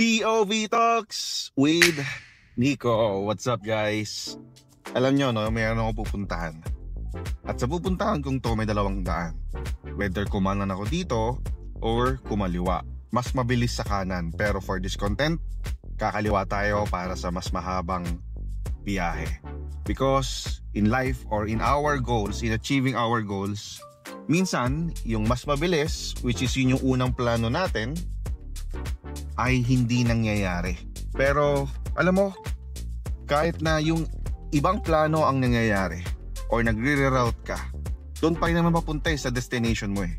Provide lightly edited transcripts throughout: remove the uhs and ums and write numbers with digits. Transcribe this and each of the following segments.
POV Talks with Nico. What's up guys? Alam nyo no, mayroon ako pupuntahan. At sa pupuntahan kong to may dalawang daan. Whether kumanan ako dito or kumaliwa. Mas mabilis sa kanan, pero for this content, kakaliwa tayo para sa mas mahabang biyahe. Because in life or in our goals, in achieving our goals, minsan yung mas mabilis, which is yun yung unang plano natin, ay hindi nangyayari. Pero alam mo, kahit na yung ibang plano ang nangyayari or nagre-reroute ka, doon pa rin naman mapunta sa destination mo eh.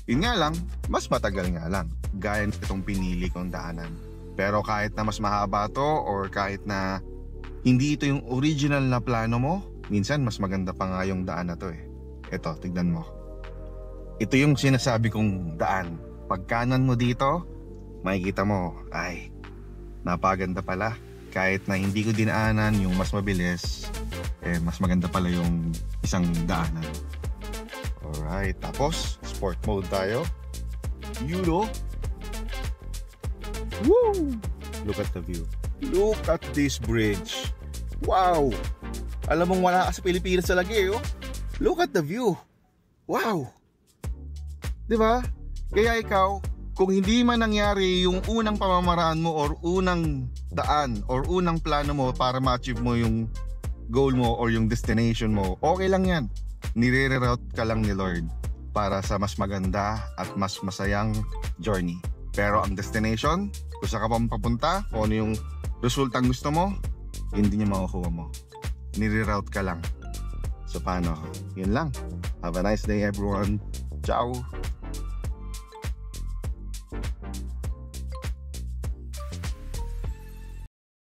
Yun nga lang, mas matagal nga lang, gaya itong pinili kong daanan. Pero kahit na mas mahaba to or kahit na hindi ito yung original na plano mo, minsan mas maganda pa nga yung daan na to eh. Ito, tignan mo. Ito yung sinasabi kong daan. Pag kanan mo dito, makikita mo, ay, napaganda pala. Kahit na hindi ko dinaanan yung mas mabilis, mas maganda pala yung isang daanan. Alright, tapos sport mode tayo. You know? Woo! Look at the view. Look at this bridge. Wow! Alam mong wala ka sa Pilipinas talaga eh, oh. Look at the view. Wow! Diba? Kaya ikaw, kung hindi man nangyari yung unang pamamaraan mo or unang daan or unang plano mo para ma-achieve mo yung goal mo or yung destination mo, okay lang yan. Nire-reroute ka lang ni Lord para sa mas maganda at mas masayang journey. Pero ang destination, kung saan ka pa papunta, kung ano yung resultang gusto mo, hindi niya makukuha mo. Nire-route ka lang. So paano? Yun lang. Have a nice day everyone. Ciao!